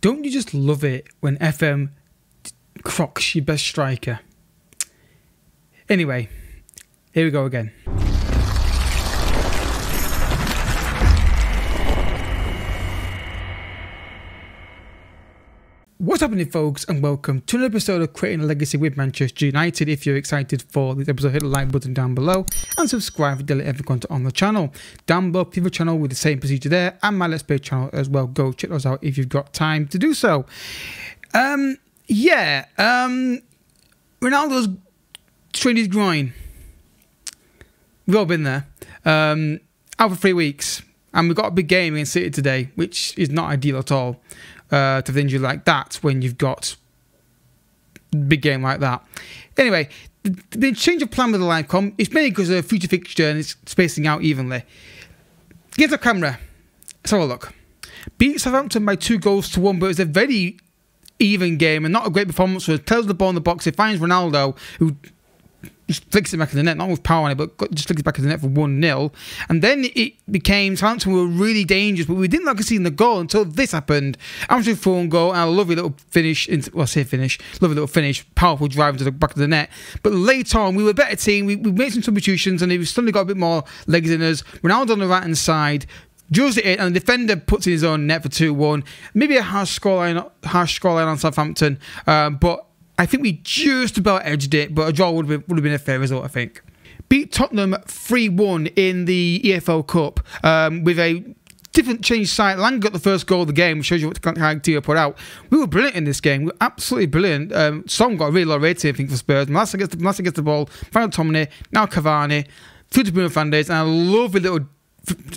Don't you just love it when FM crocks your best striker? Anyway, here we go again. What's happening, folks, and welcome to another episode of Creating a Legacy with Manchester United. If you're excited for this episode, hit the like button down below and subscribe for daily every content on the channel. Down below, people channel with the same procedure there, and my Let's Play channel as well. Go check those out if you've got time to do so. Ronaldo's strained his groin. We've all been there. Out for 3 weeks, and we've got a big game against City today, which is not ideal at all. To have an injury like that when you've got a big game like that. Anyway, the change of plan with the live com is mainly because of a future fixture and it's spacing out evenly. Get the camera. Let's have a look. Beat Southampton by 2-1, but it was a very even game and not a great performance. So it tells the ball in the box. It finds Ronaldo, who just flicks it back in the net, not with power on it, but just flicks it back in the net for 1-0. And then it became Southampton were really dangerous, but we didn't like to see the goal until this happened. Absolute full goal and a lovely little finish. Well, I say finish, lovely little finish, powerful drive into the back of the net. But later on, we were a better team. We made some substitutions, and we've suddenly got a bit more legs in us. Ronaldo on the right hand side drills it in, and the defender puts in his own net for 2-1. Maybe a harsh scoreline on Southampton, but I think we just about edged it, but a draw would have been a fair result, I think. Beat Tottenham 3-1 in the EFL Cup with a different change side. Lang got the first goal of the game, which shows you what kind of team put out. We were brilliant in this game. We were absolutely brilliant. Son got a really low rating, I think, for Spurs. Malasa gets the ball. Final Tomine, now Cavani, through to Bruno Fernandes, and I love a little,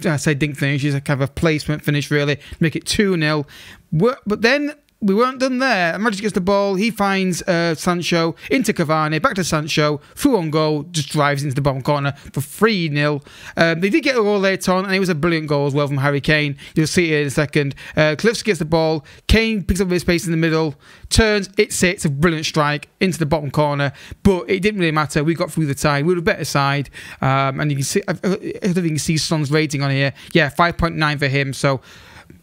I say dink finish. It's a kind of a placement finish, really. Make it 2-0. But then we weren't done there. Magic gets the ball. He finds Sancho into Cavani, back to Sancho, through on goal, just drives into the bottom corner for 3-0. They did get a goal later on, and it was a brilliant goal as well from Harry Kane. You'll see it in a second. Cliffs gets the ball. Kane picks up his space in the middle, turns, it sits, a brilliant strike into the bottom corner. But it didn't really matter. We got through the tie. We were a better side. And you can see, I don't think you can see Son's rating on here. Yeah, 5.9 for him. So,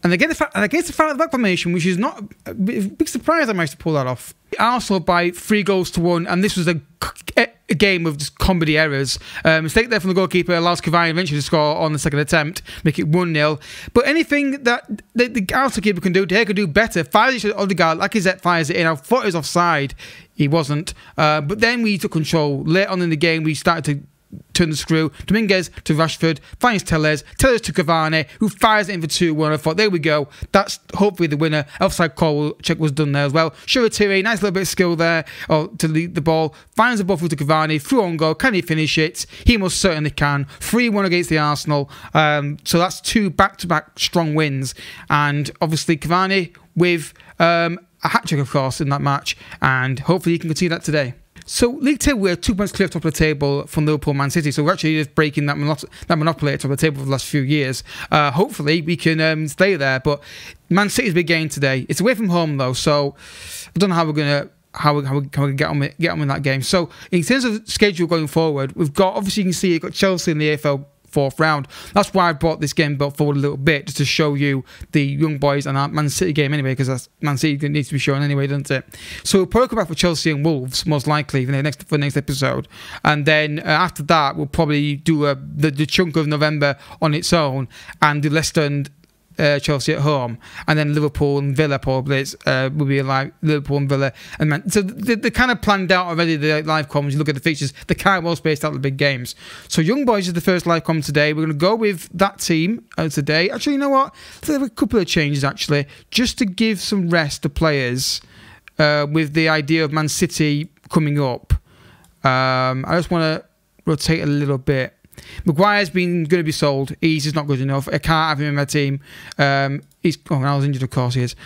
and against the final back formation, which is not a big surprise, I managed to pull that off. Arsenal by 3-1, and this was a game of just comedy errors. Mistake there from the goalkeeper allows Cavani eventually to score on the second attempt, make it 1-0. But anything that the Arsenal keeper can do, they could do better. Fires it to Odegaard, Lacazette fires it in. I thought it was offside. He wasn't. But then we took control. Later on in the game, we started to turn the screw. Dominguez to Rashford, finds Tellez to Cavani, who fires it in for 2-1. I thought, there we go. That's hopefully the winner. Offside call check was done there as well. Shuratiri, nice little bit of skill there to lead the ball. Finds the ball through to Cavani, through on goal. Can he finish it? He most certainly can. 3-1 against the Arsenal. So that's 2 back-to-back strong wins. And obviously Cavani with a hat-trick, of course, in that match. And hopefully he can continue that today. So, League 2, we're 2 points clear off top of the table from Liverpool, Man City. So, we're actually just breaking that monopoly at top of the table for the last few years. Hopefully, we can stay there. But Man City's big game today. It's away from home, though. So, I don't know how we're going to get on in that game. So, in terms of schedule going forward, we've got, obviously, you can see you've got Chelsea in the AFL 4th round. That's why I brought this game forward a little bit, just to show you the young boys and our Man City game anyway, because that's Man City needs to be shown anyway, doesn't it? So we'll probably come back for Chelsea and Wolves most likely for the next episode, and then after that we'll probably do the chunk of November on its own and do Leicester and Chelsea at home, and then Liverpool and Villa probably will be like Liverpool and Villa, and Man. So they're kind of planned out already. The live comms, you look at the features, they're kind of well spaced out the big games. So Young Boys is the first live com today. We're going to go with that team today. Actually, you know what? There are a couple of changes actually, just to give some rest to players with the idea of Man City coming up. I just want to rotate a little bit. Maguire's going to be sold. He's just not good enough. I can't have him in my team. I was injured, of course he is.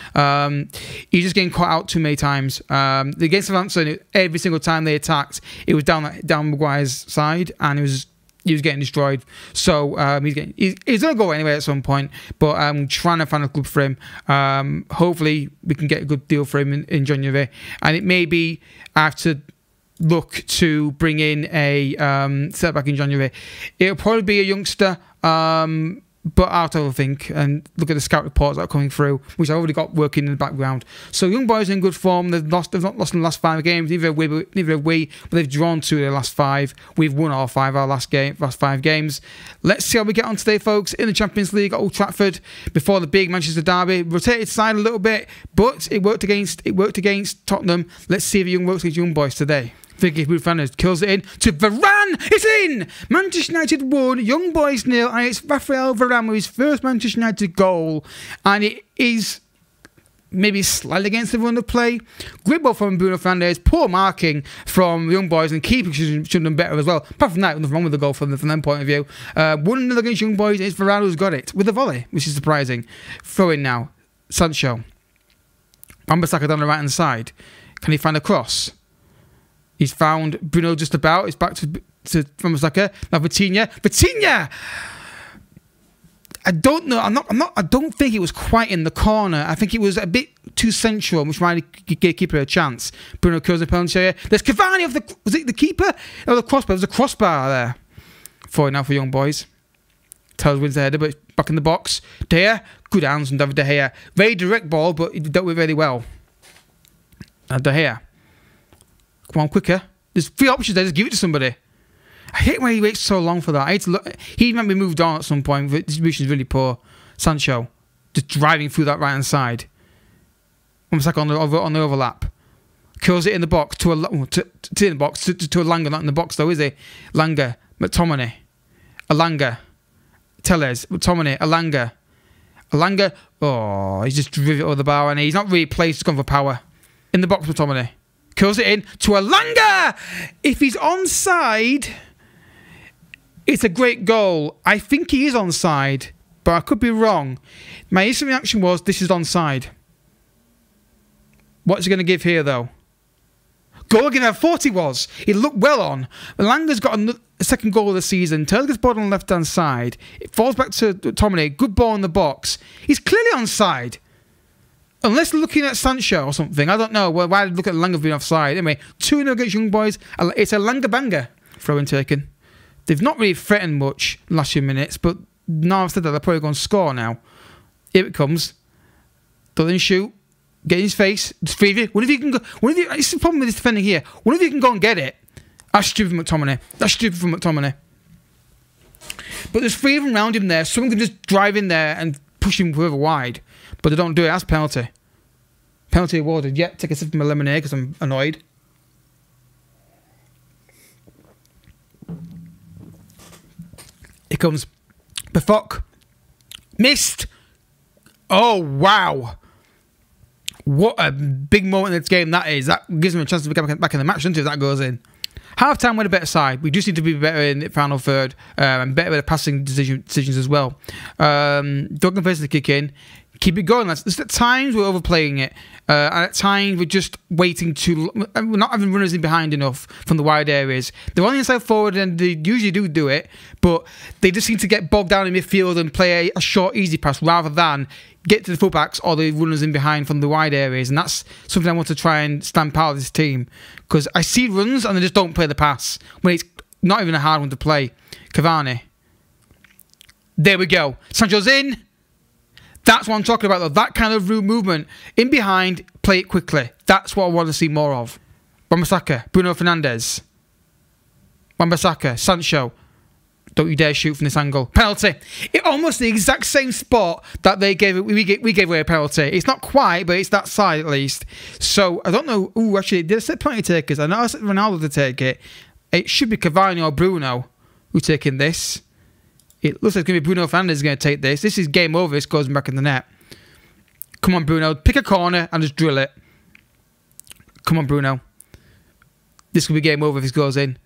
He's just getting caught out too many times. Against Samson, every single time they attacked, it was down Maguire's side, and he was getting destroyed. So he's going to go anyway at some point, but I'm trying to find a club for him. Hopefully we can get a good deal for him in January, and it may be after look to bring in a set back in January. It'll probably be a youngster, But I'll have to think and look at the scout reports that are coming through, which I already got working in the background. So Young Boys are in good form. They've not lost in the last 5 games. Neither have we, but they've drawn 2 of their last 5. We've won all 5 of our last 5 games. Let's see how we get on today, folks. In the Champions League at Old Trafford before the big Manchester derby. Rotated side a little bit, but it worked against Tottenham. Let's see if Young works against Young Boys today. Vicky Fernandez kills it in to Varane. It's in! Manchester United 1, Young Boys 0, and it's Rafael Varane with his first Manchester United goal. And it is maybe slightly against the run of play. Great ball from Bruno Fernandes. Poor marking from Young Boys, and keeping should have done better as well. Apart from that, nothing wrong with the goal from their point of view. 1-0 against Young Boys. It's Varane who's got it with a volley, which is surprising. Throw in now. Sancho. Wan-Bissaka down the right hand side. Can he find a cross? He's found Bruno just about. It's back to Wan-Bissaka. Now Vitinha. Vitinha! I don't know. I don't think it was quite in the corner. I think it was a bit too central, which might give the keeper a chance. Bruno kills the penalty area. There's Cavani of the... Was it the keeper? Oh, the crossbar. There's a crossbar there. Forward now for Young Boys. Tellers wins the header, but it's back in the box. De Gea. Good hands from David De Gea. Very direct ball, but he dealt with it really well. Now De Gea. Come on, quicker. There's 3 options there. Just give it to somebody. I hate why he waits so long for that. I hate to look. He might be moved on at some point. The distribution is really poor. Sancho. Just driving through that right-hand side. Almost like on the overlap. Curls it in the box to Elanga. Not in the box though, is he? Elanga. McTominay. Elanga. Tellez. McTominay. Elanga. Elanga. Oh, he's just driven it over the bar and he's not really placed. He's gone for power. In the box, McTominay. Curls it in to Elanga. If he's onside, it's a great goal. I think he is onside, but I could be wrong. My instant reaction was this is onside. What's he going to give here, though? Goal again at 40 was. He looked well on. Elanga's got a second goal of the season. Taylor gets ball on the left-hand side. It falls back to McTominay. Good ball in the box. He's clearly onside. Unless looking at Sancho or something. I don't know. Why did look at Elanga being offside? Anyway, 2-0 against Young Boys. It's a Elanga banger. Throw-in taken. They've not really threatened much in the last few minutes, but now I've said that, they're probably going to score now. Here it comes. Doesn't shoot. Get in his face. It's 3 of you. One of you can go. This is the problem with this defending here. One of you can go and get it. That's stupid from McTominay. That's stupid from McTominay. But there's 3 of them around him there. Someone can just drive in there and push him further wide. But they don't do it. That's penalty. Penalty awarded. Yet, take a sip from my lemonade because I'm annoyed. Here comes Bafok. Missed. Oh, wow. What a big moment in this game that is. That gives them a chance to get back in the match, doesn't it, if that goes in. Half-time, we're a better side. We just need to be better in the final third and better with the passing decisions as well. Don't face the kick in. Keep it going, lads. At times we're overplaying it, and at times we're just waiting too. We're not having runners in behind enough from the wide areas. They're on the inside forward, and they usually do it, but they just seem to get bogged down in midfield and play a short, easy pass rather than get to the fullbacks or the runners in behind from the wide areas. And that's something I want to try and stamp out of this team, because I see runs and they just don't play the pass when it's not even a hard one to play. Cavani. There we go. Sancho's in. That's what I'm talking about, though. That kind of movement. In behind, play it quickly. That's what I want to see more of. Wan-Bissaka, Bruno Fernandes. Wan-Bissaka, Sancho. Don't you dare shoot from this angle. Penalty. It almost the exact same spot that they gave. We gave away a penalty. It's not quite, but it's that side at least. So, I don't know. Ooh, actually, did I say penalty takers? I know I said Ronaldo to take it. It should be Cavani or Bruno who's taking this. It looks like it's going to be Bruno Fernandes is going to take this. This is game over. This goes back in the net. Come on, Bruno. Pick a corner and just drill it. Come on, Bruno. This could be game over if this goes in.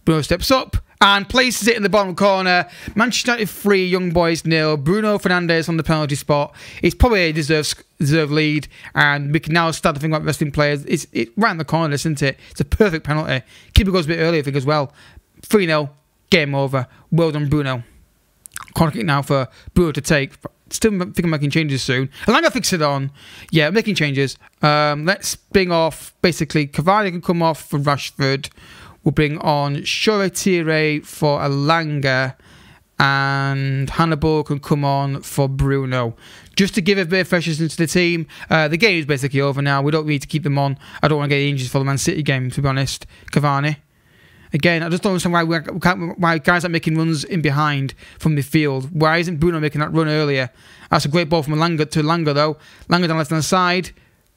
Bruno steps up and places it in the bottom corner. Manchester United 3, Young Boys 0. Bruno Fernandes on the penalty spot. It's probably a deserved lead, and we can now start to think about resting players. It's right in the corner, isn't it? It's a perfect penalty. Keeper goes a bit early, I think, as well. 3-0. Game over. Well done, Bruno. Corner kick now for Bruno to take. Still think I'm making changes soon. Elanga fix it on. Yeah, I'm making changes. Let's bring off, basically, Cavani can come off for Rashford. We'll bring on Shoretire for Elanga. and Hannibal can come on for Bruno. Just to give a bit of freshness into the team. The game is basically over now. We don't need to keep them on. I don't want to get injured for the Man City game, to be honest. Cavani. Again, I just don't understand why guys are making runs in behind from midfield. Why isn't Bruno making that run earlier? That's a great ball from Langer to Langer, though. Langer down left-hand side.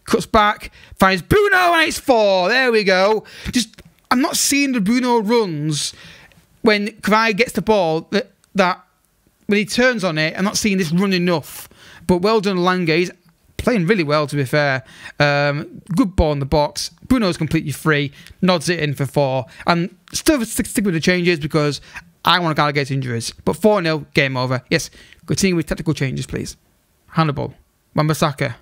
Cuts back. Finds Bruno, and it's 4. There we go. I'm not seeing the Bruno runs when Cavani gets the ball that when he turns on it. I'm not seeing this run enough. But well done, Langer. He's playing really well, to be fair. Good ball in the box. Bruno's completely free. Nods it in for 4. And still stick with the changes because I want to guard against injuries. But 4-0, game over. Yes, continue with tactical changes, please. Hannibal. Wan-Bissaka.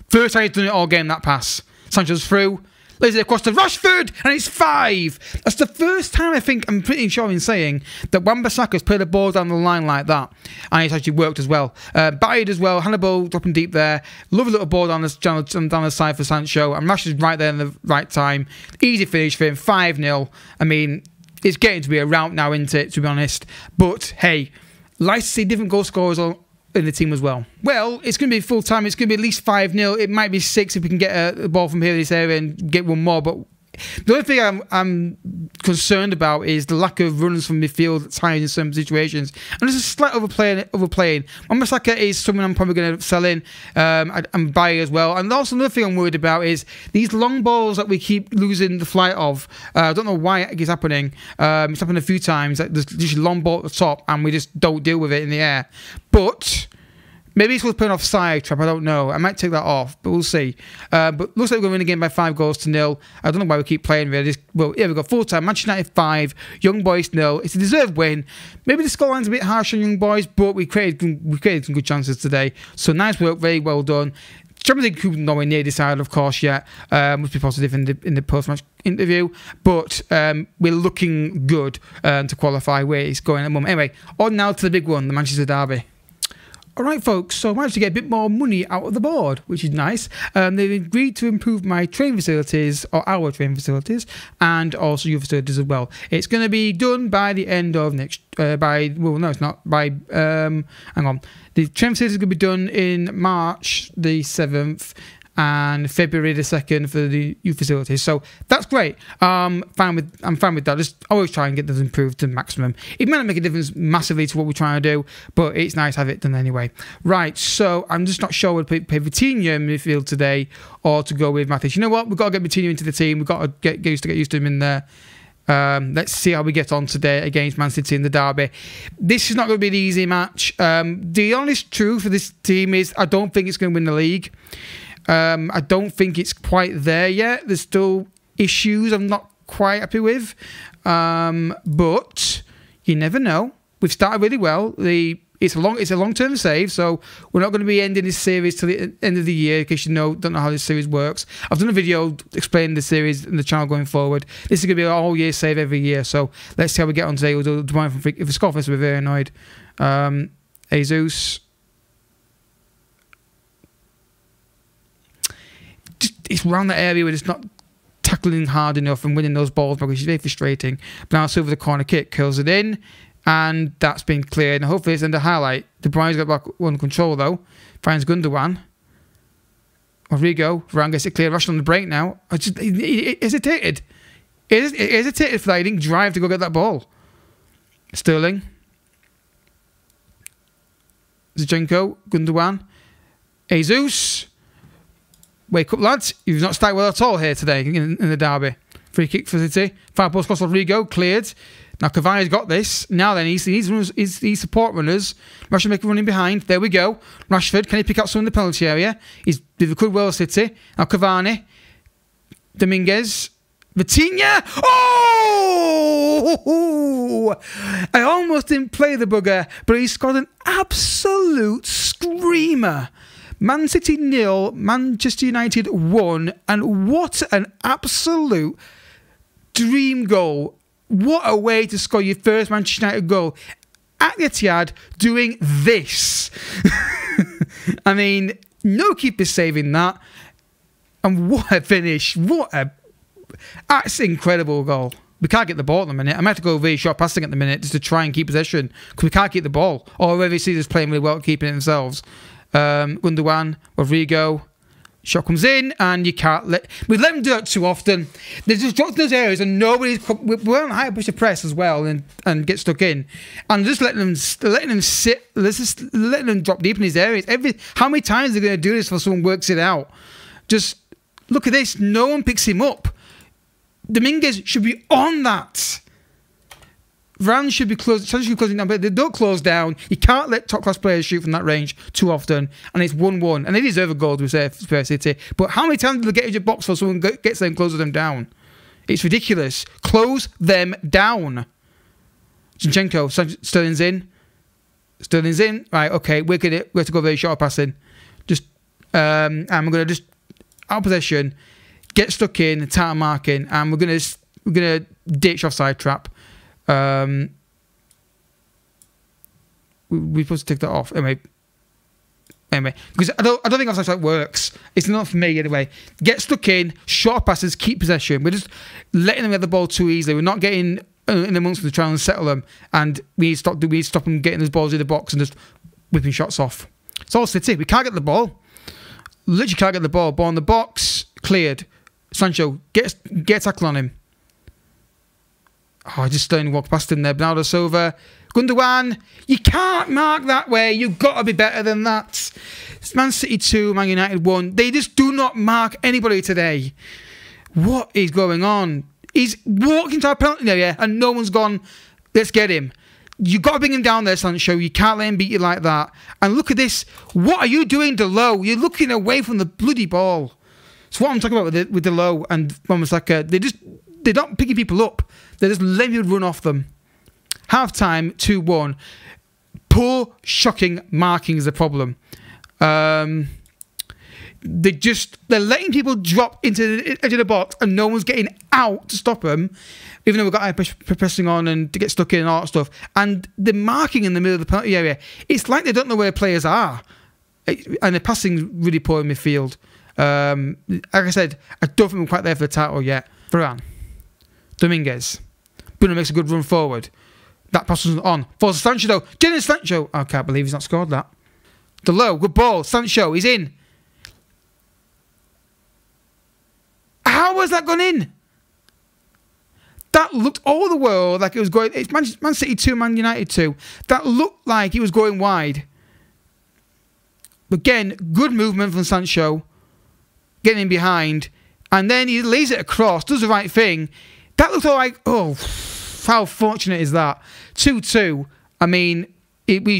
First time he's done it all game, that pass. Sancho's through. Lays it across to Rashford, and it's 5. That's the first time I think, I'm pretty sure in saying, that Wan-Bissaka's played the ball down the line like that. And it's actually worked as well. Batted as well. Hannibal dropping deep there. Lovely little ball down the side for Sancho. And Rashford's right there in the right time. Easy finish for him. 5-0. I mean, it's getting to be a rout now, isn't it, to be honest. But, hey, like to see different goal scorers in the team as well. Well, it's going to be full time. It's going to be at least 5-0. It might be 6 if we can get a ball from here in this area and get one more. But the only thing I'm concerned about is the lack of runs from midfield at times in some situations. And there's a slight overplaying. Wan-Bissaka is someone I'm probably going to sell in. I'm buying as well. And also another thing I'm worried about is these long balls that we keep losing the flight of. I don't know why it's happening. It's happened a few times. There's just a long ball at the top and we just don't deal with it in the air. But maybe it's worth putting off side trap. I don't know. I might take that off, but we'll see. But looks like we're going to win the game by 5-0. I don't know why we keep playing really. Well, here we go. Full time. Manchester United 5, Young Boys 0. It's a deserved win. Maybe the scoreline's a bit harsh on Young Boys, but we created some good chances today. So nice work. Very well done. Champions League nowhere near decided, of course, yet. Must be positive in the post-match interview. But we're looking good to qualify where it's going at the moment. Anyway, on now to the big one, the Manchester Derby. Alright folks, so I managed to get a bit more money out of the board, which is nice. They've agreed to improve my training facilities, or our training facilities, and also your facilities as well. It's going to be done by the end of next, well no it's not, hang on. The training facilities are going to be done in March the 7th, and February the 2nd for the youth facilities. So that's great. I'm fine with that. Just always try and get those improved to the maximum. It might not make a difference massively to what we're trying to do, but it's nice to have it done anyway. Right, so I'm just not sure whether to play Vitinha in midfield today or to go with Matic. You know what? We've got to get Vitinha into the team. We've got to get used to him in there. Let's see how we get on today against Man City in the derby. This is not going to be an easy match. The honest truth for this team is I don't think it's going to win the league. I don't think it's quite there yet. There's still issues I'm not quite happy with. But you never know. We've started really well. It's a long-term save, so we're not going to be ending this series till the end of the year, in case you don't know how this series works. I've done a video explaining the series and the channel going forward. This is going to be a whole year save every year, so let's see how we get on today. We'll do one from if we score first, we're very annoyed. Jesus. It's around that area where it's not tackling hard enough and winning those balls because it's very frustrating. But now it's over the corner kick, curls it in, and that's been cleared. And hopefully it's under highlight. De Bruyne's got back under control though. Finds Gundogan. Rodrigo. Varane gets it clear. Rushing on the break now. He hesitated. He hesitated for that. He didn't drive to go get that ball. Sterling. Zinchenko. Gundogan. Jesus. Wake up, lads. You've not started well at all here today in the derby. Free kick for City. Far post cross Rodrigo. Cleared. Now Cavani's got this. Now then, he needs support runners. Rashford make a running behind. There we go. Rashford, can he pick up some in the penalty area? He's with a good well City. Now Cavani. Dominguez. Vitinha. Oh! I almost didn't play the bugger, but he scored an absolute screamer. Man City 0, Manchester United 1, and what an absolute dream goal. What a way to score your first Manchester United goal at the Etihad doing this. I mean, no keeper saving that. And what a finish. That's an incredible goal. we can't get the ball at the minute. I might have to go very short passing at the minute just to try and keep possession because we can't keep the ball. Or whoever sees us playing really well at keeping it themselves. Gundogan, Rodrigo. Shot comes in, and you can't let... We let them do it too often. They just drop those areas, and nobody's... We're on high push to press as well and get stuck in. And just letting them sit... Just letting them drop deep in these areas. How many times are they going to do this before someone works it out? Just look at this. No one picks him up. Dominguez should be on that. Varane should be closing down, but they don't close down. You can't let top-class players shoot from that range too often, and it's 1-1. And they deserve a goal, to be fair, for City. But how many times do they get into a box for someone gets them and closes them down? It's ridiculous. Close them down. Zinchenko, Sterling's in. Sterling's in. Right, okay, we have to go very short passing. And we're going to just, out of possession, get stuck in, tight marking, and we're gonna ditch offside trap. We're supposed to take that off anyway, because I don't think offside trap works. It's not for me anyway. Get stuck in, short passes, keep possession. We're just letting them get the ball too easily. We're not getting in amongst them to try and settle them, and we need to stop them getting those balls in the box and just whipping shots off. It's all City. We can't get the ball. Literally can't get the ball. Ball in the box, cleared. Sancho, get a tackle on him. Oh, I just don't walk past him there. Bernardo Silva. Gundogan, you can't mark that way. You've got to be better than that. It's Man City 2, Man United 1. They just do not mark anybody today. What is going on? He's walked into our penalty area and no one's gone, let's get him. You've got to bring him down there, Sancho. You can't let him beat you like that. And look at this. What are you doing, Delo? You're looking away from the bloody ball. It's what I'm talking about with Delo and Wan-Bissaka. They're not picking people up. They're just letting people run off them. Half-time, 2-1. Poor, shocking marking is the problem. They're letting people drop into the edge of the box and no one's getting out to stop them, even though we've got pressing on and to get stuck in and all that stuff. And the marking in the middle of the penalty area, it's like they don't know where players are. And they're passing really poor in midfield. Like I said, I don't think we're quite there for the title yet. Varane. Dominguez. Bruno makes a good run forward. That pass wasn't on. Falls to Sancho though. Jadon Sancho. I can't believe he's not scored that. Delo, good ball. Sancho, he's in. How has that gone in? That looked all the world like it was going... It's Man City 2, Man United 2. That looked like he was going wide. Again, good movement from Sancho. Getting in behind. And then he lays it across. Does the right thing. That looked like... Oh, how fortunate is that? 2-2. I mean, we were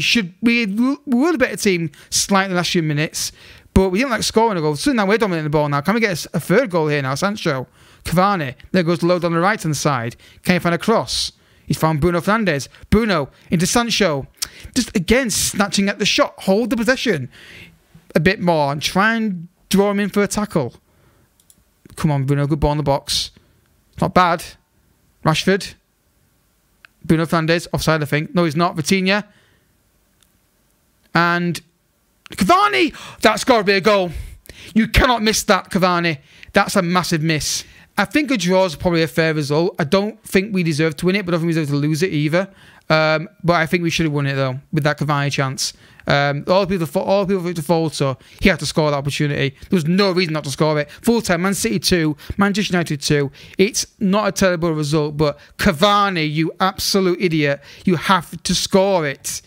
the better team slightly in the last few minutes. But we didn't like scoring a goal. So now we're dominating the ball now. Can we get a third goal here now? Sancho. Cavani. There goes the load on the right-hand side. Can he find a cross? He's found Bruno Fernandes. Bruno into Sancho. Just again snatching at the shot. Hold the possession a bit more and try and draw him in for a tackle. Come on, Bruno. Good ball in the box. Not bad. Rashford. Bruno Fernandes. Offside, I think. No, he's not. Vitinha. And Cavani. That's got to be a goal. You cannot miss that, Cavani. That's a massive miss. I think a draw is probably a fair result. I don't think we deserve to win it, but I don't think we deserve to lose it either. But I think we should have won it, though, with that Cavani chance. All the people for it to fall, so he had to score that opportunity. There was no reason not to score it. Full time, Man City 2, Manchester United 2. It's not a terrible result, but Cavani, you absolute idiot, you have to score it.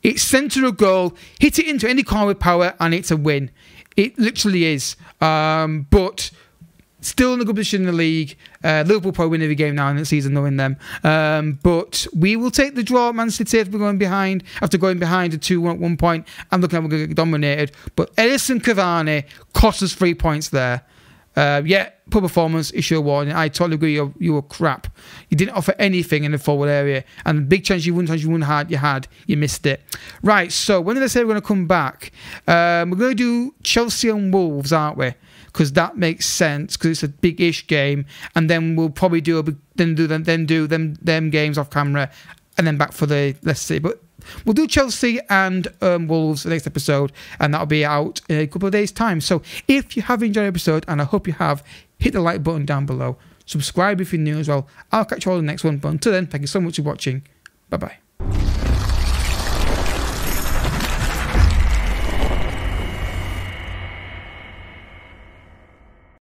It's centre of goal, hit it into any corner with power, and it's a win. It literally is. But still in a good position in the league. Liverpool probably win every game now in the season, knowing them. But we will take the draw at Man City after going behind a 2-1 at one point. I'm looking like we're going to get dominated. But Edison Cavani cost us 3 points there. Yeah, poor performance, issue of warning. I totally agree, you were crap. You didn't offer anything in the forward area. And the big chance you had, you missed it. Right, so when did I say we're going to come back? We're going to do Chelsea and Wolves, aren't we? Because that makes sense, because it's a big-ish game. And then we'll probably do them games off camera. And then back for the, let's see. But we'll do Chelsea and Wolves the next episode, and that'll be out in a couple of days' time. So if you have enjoyed the episode, and I hope you have, hit the like button down below. Subscribe if you're new as well. I'll catch you all in the next one. But until then, thank you so much for watching. Bye-bye.